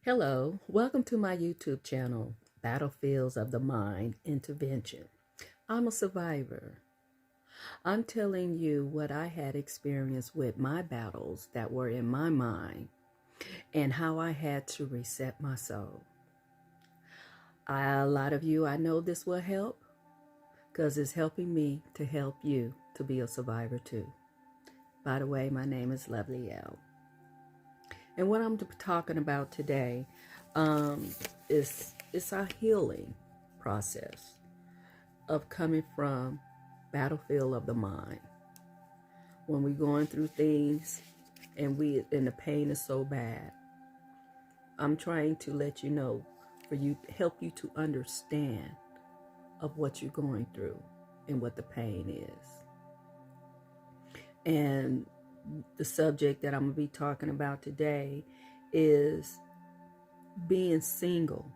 Hello, welcome to my YouTube channel, Battlefields of the Mind Intervention. I'm a survivor. I'm telling you what I had experienced with my battles that were in my mind and how I had to reset my soul. A lot of you, I know this will help because it's helping me to help you to be a survivor too. By the way, my name is Lovely L. And what I'm talking about today is our healing process of coming from battlefield of the mind. When we're going through things and the pain is so bad, I'm trying to let you know, help you to understand of what you're going through and what the pain is. And the subject that I'm going to be talking about today is being single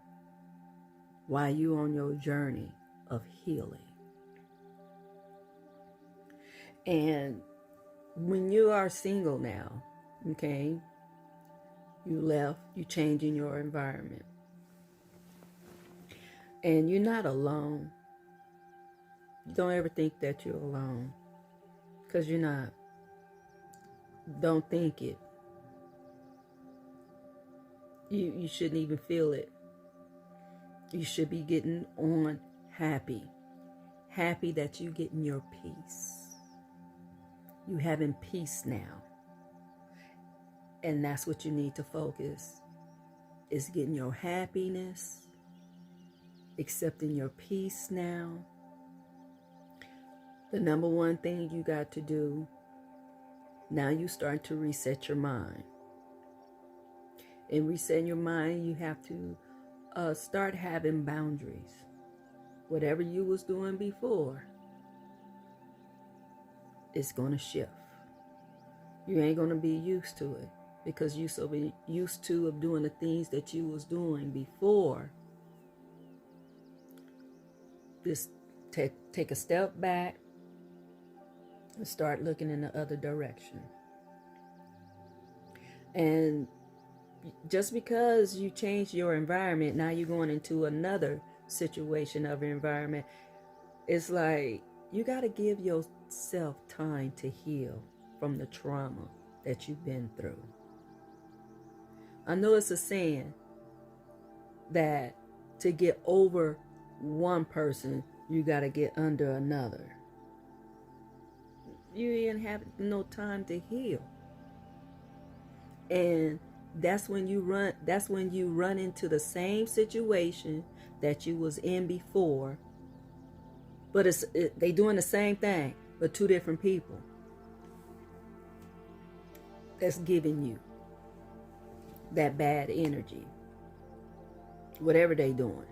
while you're on your journey of healing. And when you are single now, okay, you changing your environment. And you're not alone. Don't ever think that you're alone, because you're not. Don't think it. You shouldn't even feel it. You should be getting on happy. Happy that you getting your peace. You having peace now. And that's what you need to focus, is getting your happiness, accepting your peace now. The number one thing you got to do, now you start to reset your mind. In resetting your mind, you have to start having boundaries. Whatever you was doing before, it's going to shift. You ain't going to be used to it because you so be used to of doing the things that you was doing before. Just take a step back and start looking in the other direction. And just because you changed your environment, now you're going into another situation of environment. It's like you got to give yourself time to heal from the trauma that you've been through. I know it's a saying that to get over one person, you got to get under another. You ain't have no time to heal. And that's when you run into the same situation that you was in before. But they doing the same thing, but two different people. That's giving you that bad energy. Whatever they doing.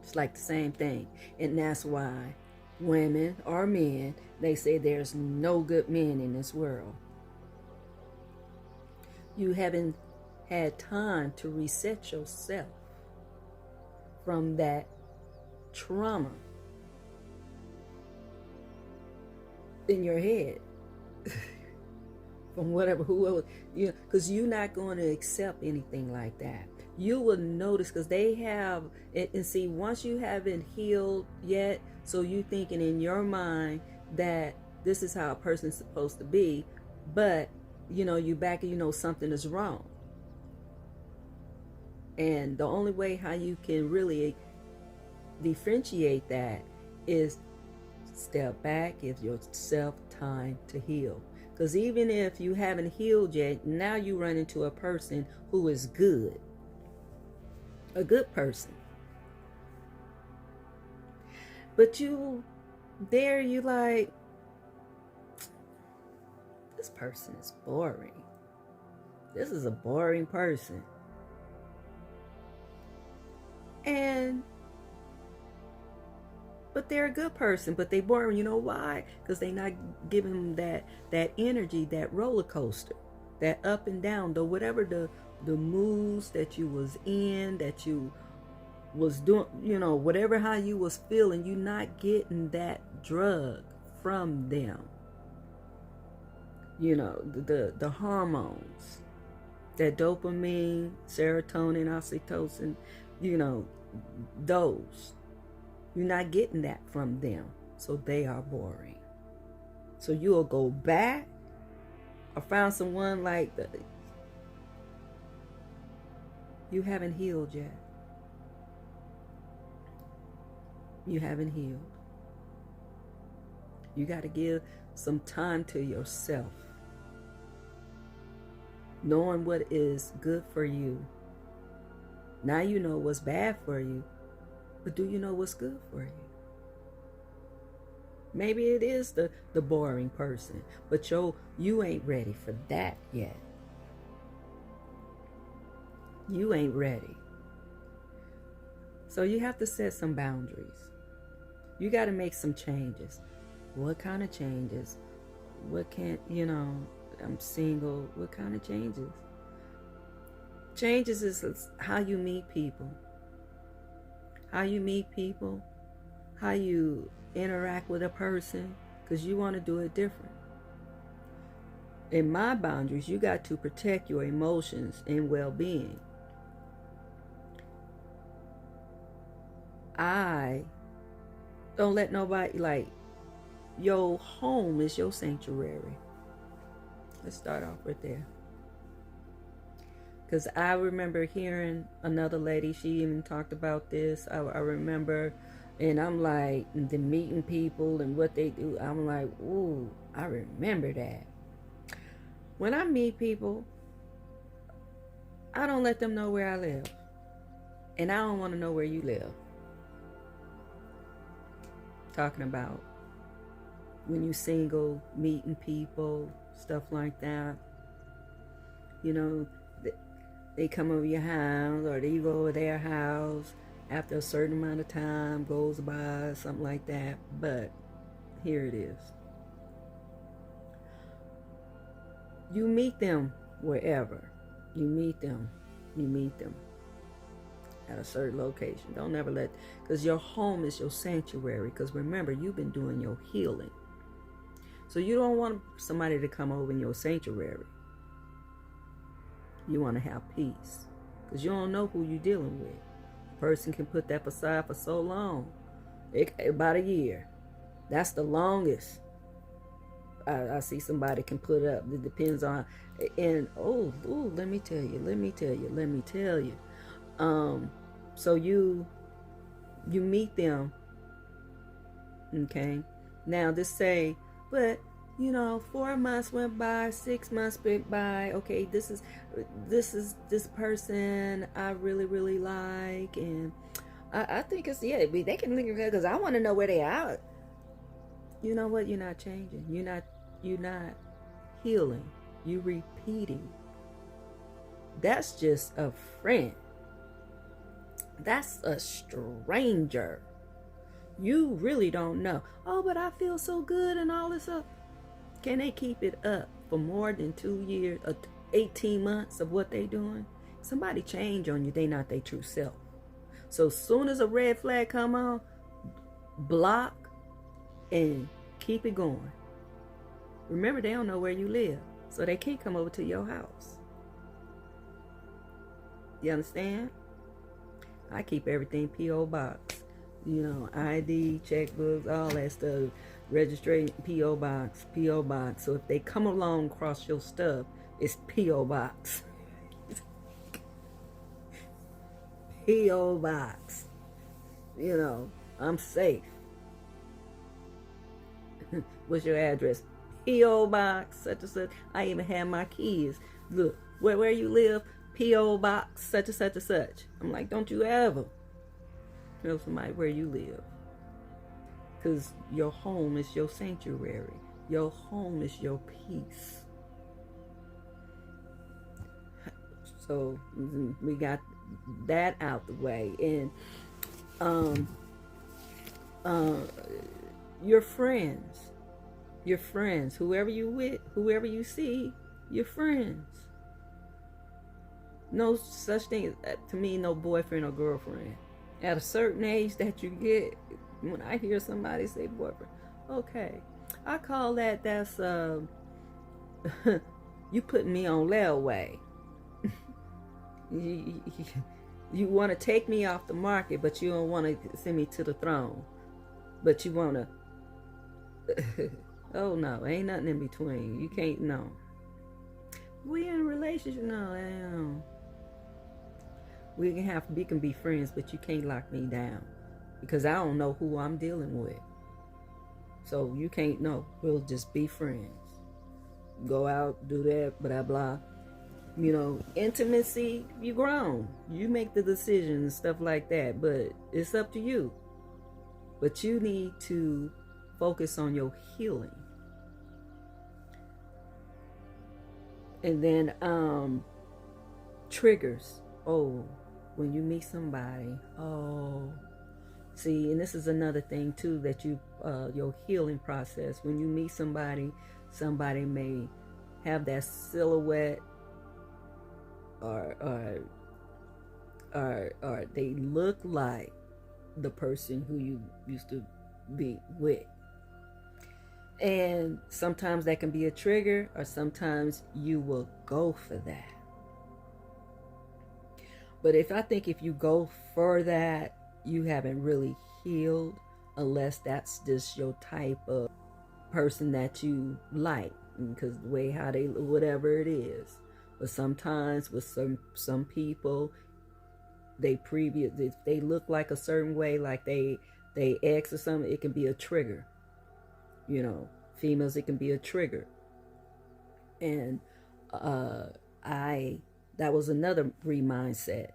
It's like the same thing. And that's why women or men, they say there's no good men in this world. You haven't had time to reset yourself from that trauma in your head. From whoever, because you're not going to accept anything like that. You will notice, because they have, and see, once you haven't healed yet, so you thinking in your mind that this is how a person's supposed to be, but you back and something is wrong. And the only way how you can really differentiate that is step back, give yourself time to heal. Because even if you haven't healed yet, now you run into a person who is good. A good person. But you like, this person is boring. This is a boring person. But they're a good person, but they boring. You know why? Because they not giving them that energy, that roller coaster, that up and down, whatever the moods that you was in, that you was doing, whatever how you was feeling, you not getting that drug from them. The hormones That dopamine, serotonin, oxytocin, you know, those. You're not getting that from them. So they are boring. So you'll go back or find someone like that. You haven't healed yet. You haven't healed. You got to give some time to yourself. Knowing what is good for you. Now you know what's bad for you. But do you know what's good for you? Maybe it is the boring person. But you ain't ready for that yet. You ain't ready. So you have to set some boundaries. You got to make some changes. What kind of changes? What can't, I'm single. What kind of changes? Changes is how you meet people. How you meet people. How you interact with a person. Because you want to do it different. In my boundaries, you got to protect your emotions and well-being. I don't let nobody, your home is your sanctuary. Let's start off right there. Because I remember hearing another lady, she even talked about this. I remember, and I'm like, the meeting people and what they do, I'm like, ooh, I remember that. When I meet people, I don't let them know where I live. And I don't want to know where you live. Talking about when you single, meeting people, stuff like that. They come over your house or they go over their house after a certain amount of time goes by, something like that. But here it is. You meet them wherever. You meet them at a certain location. Don't ever because your home is your sanctuary. Because remember, you've been doing your healing. So you don't want somebody to come over in your sanctuary. You want to have peace. Because you don't know who you're dealing with. A person can put that aside for so long. About a year. That's the longest I see somebody can put up. It depends on, and let me tell you. So you meet them, okay? Now just say, but 4 months went by, 6 months went by. Okay, this is this person I really, really like, and I think it's they can look at that because I want to know where they are. You know what? You're not changing. You're not healing. You're repeating. That's just a friend. That's a stranger. You really don't know. Oh, but I feel so good and all this stuff. Can they keep it up for more than 2 years or 18 months of what they doing? Somebody change on you. They not their true self. So soon as a red flag come on, block and keep it going. Remember, they don't know where you live, so they can't come over to your house. You understand? I keep everything P.O. Box. ID, checkbooks, all that stuff. Registration, P.O. Box. So if they come along across your stuff, it's P.O. Box. P.O. Box. I'm safe. What's your address? P.O. Box, such and such. I even have my kids. Look, where you live? P.O. Box, such and such and such. I'm like, don't you ever tell somebody where you live. Because your home is your sanctuary. Your home is your peace. So we got that out the way. And your friends, whoever you with, whoever you see, your friends. No such thing as, to me, no boyfriend or girlfriend. At a certain age that you get, when I hear somebody say boyfriend, okay, I call that's you putting me on layaway. You, you want to take me off the market, but you don't want to send me to the throne. But you want to, oh no, ain't nothing in between. You can't, no. We in a relationship, no, damn. We can be friends, but you can't lock me down because I don't know who I'm dealing with. So you can't know. We'll just be friends. Go out, do that, blah blah. You know, intimacy, you grown. You make the decision and stuff like that, but it's up to you. But you need to focus on your healing. And then triggers. Oh, when you meet somebody, oh, see, and this is another thing too that you your healing process. When you meet somebody, somebody may have that silhouette, or they look like the person who you used to be with. And sometimes that can be a trigger, or sometimes you will go for that. But if you go for that, you haven't really healed, unless that's just your type of person that you like, because the way how they, whatever it is. But sometimes with some people, if they look like a certain way, like they ex or something, it can be a trigger. You know, females, it can be a trigger. And that was another mindset.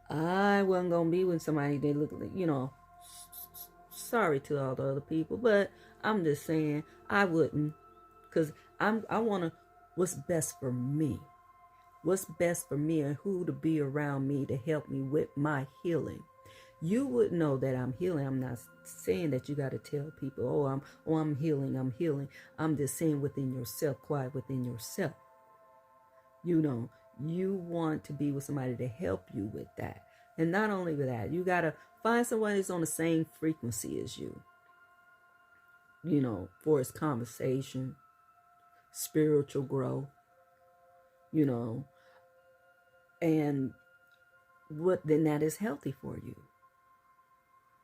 I wasn't gonna be with somebody they look like, you know, sorry to all the other people, but I'm just saying I wouldn't, because I want to, what's best for me. What's best for me and who to be around me to help me with my healing. You would know that I'm healing. I'm not saying that you got to tell people, I'm healing. I'm just saying within yourself, quiet within yourself. You know, you want to be with somebody to help you with that. And not only with that, you got to find someone that's on the same frequency as you. You know, for its conversation, spiritual growth, you know, and then that is healthy for you.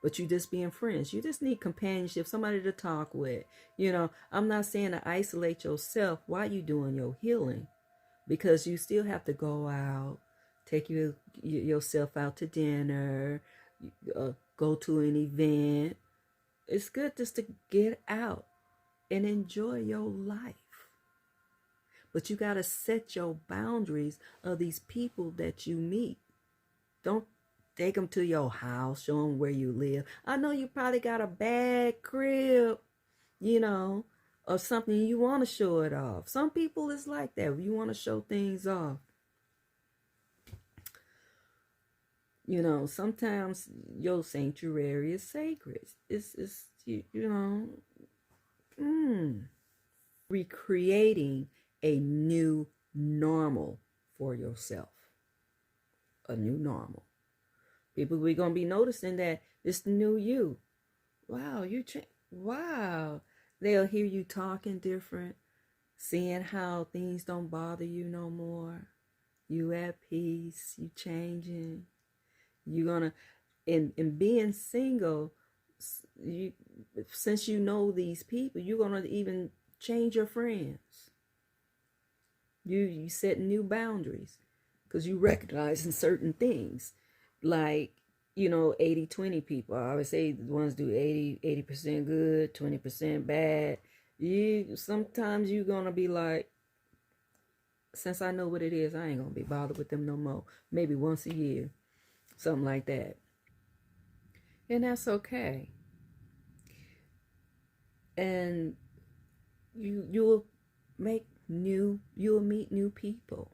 But you just being friends. You just need companionship, somebody to talk with. You know, I'm not saying to isolate yourself while you doing your healing, because you still have to go out, take yourself out to dinner, go to an event. It's good just to get out and enjoy your life. But you got to set your boundaries of these people that you meet. Don't take them to your house, show them where you live. I know you probably got a bad crib, you know, or something, you want to show it off. Some people is like that. You want to show things off. You know, sometimes your sanctuary is sacred. It's you know, recreating a new normal for yourself. A new normal. People, we're going to be noticing that it's the new you. Wow, wow. They'll hear you talking different, seeing how things don't bother you no more. You at peace, you changing. You're going to, in being single, since you know these people, you're going to even change your friends. You set new boundaries because you recognizing certain things. Like, you know, 80-20 people. I always say the ones do 80% good, 20% bad. Sometimes you're going to be like, since I know what it is, I ain't going to be bothered with them no more. Maybe once a year. Something like that. And that's okay. And you'll meet new people.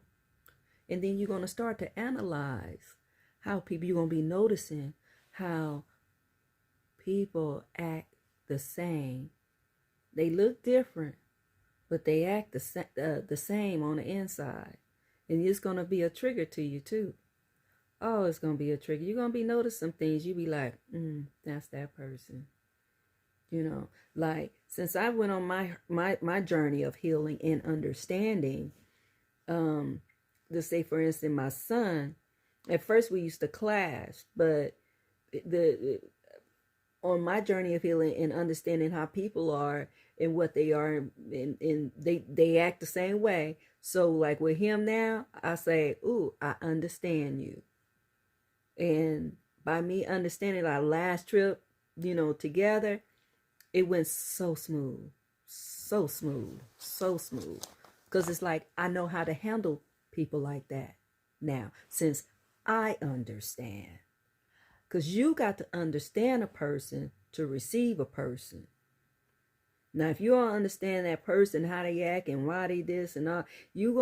And then you're going to start to analyze how people, you're going to be noticing how people act the same. They look different, but they act the same on the inside. And it's going to be a trigger to you too. Oh, it's going to be a trigger. You're going to be noticing things. You be like, that's that person. You know, like, since I went on my journey of healing and understanding, to say, for instance, my son, at first we used to clash, but the on my journey of healing and understanding how people are and what they are, and they act the same way. So like with him now, I say, ooh, I understand you. And by me understanding our last trip, together, it went so smooth, so smooth, so smooth. Because it's like, I know how to handle people like that now, since I understand. Because you got to understand a person to receive a person. Now, if you don't understand that person, how they act and why they this and all, you're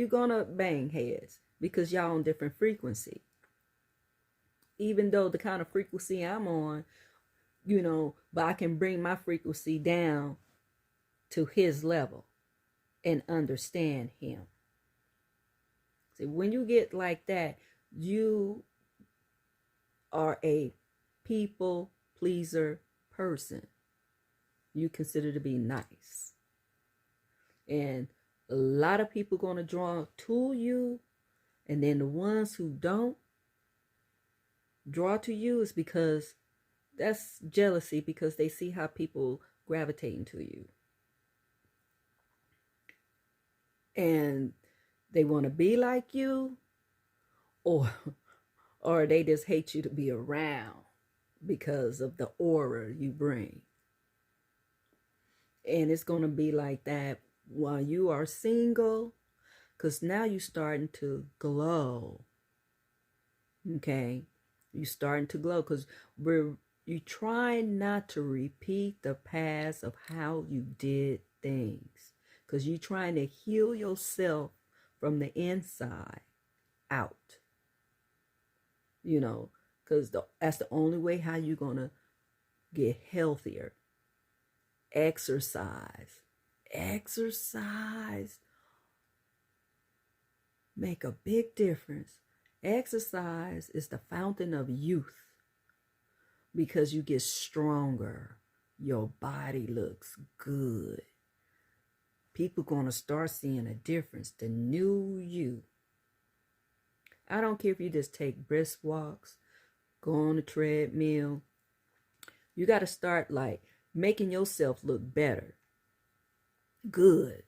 gonna bang heads because y'all on different frequency. Even though the kind of frequency I'm on, but I can bring my frequency down to his level and understand him. See, when you get like that, you are a people pleaser person. You consider to be nice. And a lot of people going to draw to you, and then the ones who don't draw to you is because that's jealousy, because they see how people gravitating to you. And they want to be like you, or they just hate you to be around because of the aura you bring. And it's going to be like that while you are single, because now you're starting to glow. Okay? You're starting to glow because you trying not to repeat the past of how you did things, because you're trying to heal yourself from the inside out. Because that's the only way how you're going to get healthier. Exercise. Make a big difference. Exercise is the fountain of youth, because you get stronger. Your body looks good. People going to start seeing a difference, the new you. I don't care if you just take brisk walks, go on a treadmill. You got to start like making yourself look better, good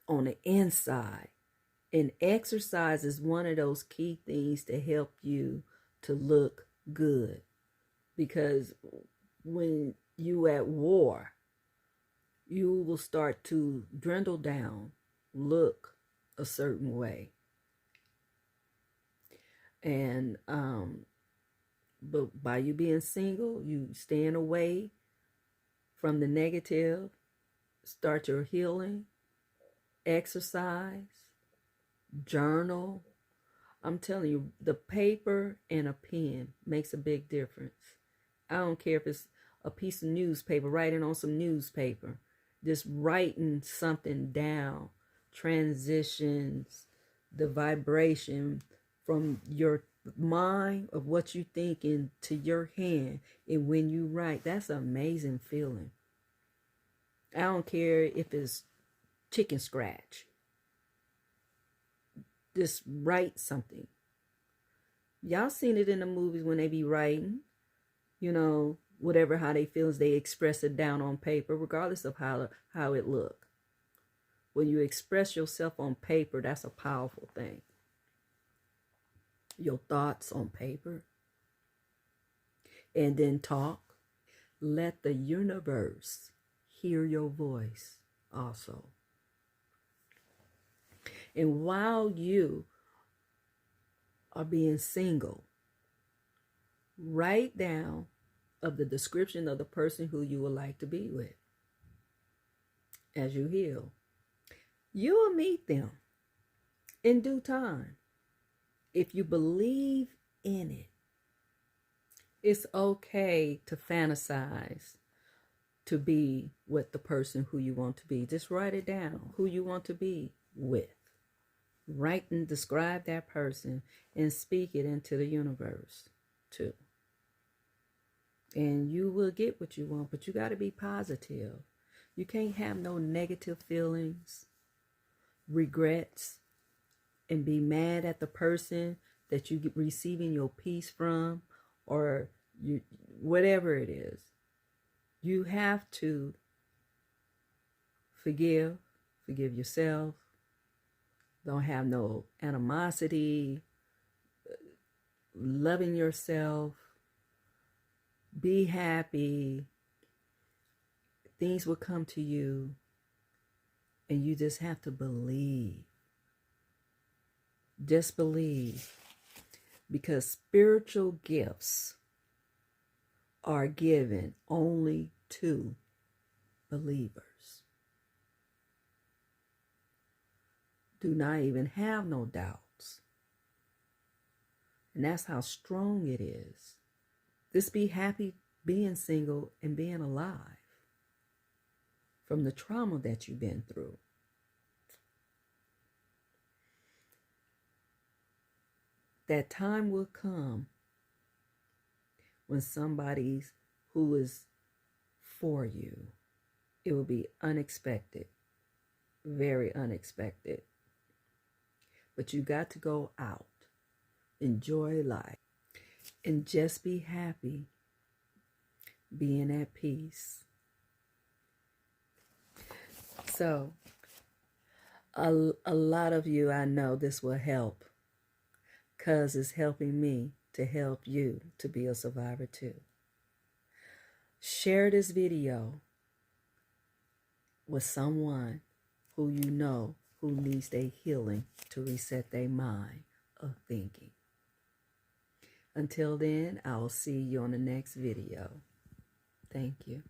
on the inside. And exercise is one of those key things to help you to look good. Because when you at war, you will start to dwindle down, look a certain way. And but by you being single, you staying away from the negative, start your healing, exercise, journal. I'm telling you, the paper and a pen makes a big difference. I don't care if it's a piece of newspaper, writing on some newspaper, just writing something down, transitions, the vibration from your mind of what you think into your hand, and when you write, that's an amazing feeling. I don't care if it's chicken scratch. Just write something. Y'all seen it in the movies when they be writing, whatever how they feel, they express it down on paper, regardless of how it look. When you express yourself on paper, that's a powerful thing. Your thoughts on paper, and then talk. Let the universe hear your voice also. And while you are being single, write down of the description of the person who you would like to be with. As you heal, you will meet them in due time. If you believe in it, it's okay to fantasize to be with the person who you want to be. Just write it down, who you want to be with. Write and describe that person and speak it into the universe too. And you will get what you want, but you got to be positive. You can't have no negative feelings, regrets. and be mad at the person that you get receiving your peace from, or you, whatever it is. You have to forgive yourself. Don't have no animosity, loving yourself, be happy. Things will come to you, and you just have to believe. Just believe, because spiritual gifts are given only to believers. Do not even have no doubts. And that's how strong it is. Just be happy being single and being alive from the trauma that you've been through. That time will come when somebody who is for you, it will be unexpected, very unexpected. But you got to go out, enjoy life, and just be happy, being at peace. So, a lot of you, I know this will help, because it's helping me to help you to be a survivor too. Share this video with someone who you know who needs their healing to reset their mind of thinking. Until then, I'll see you on the next video. Thank you.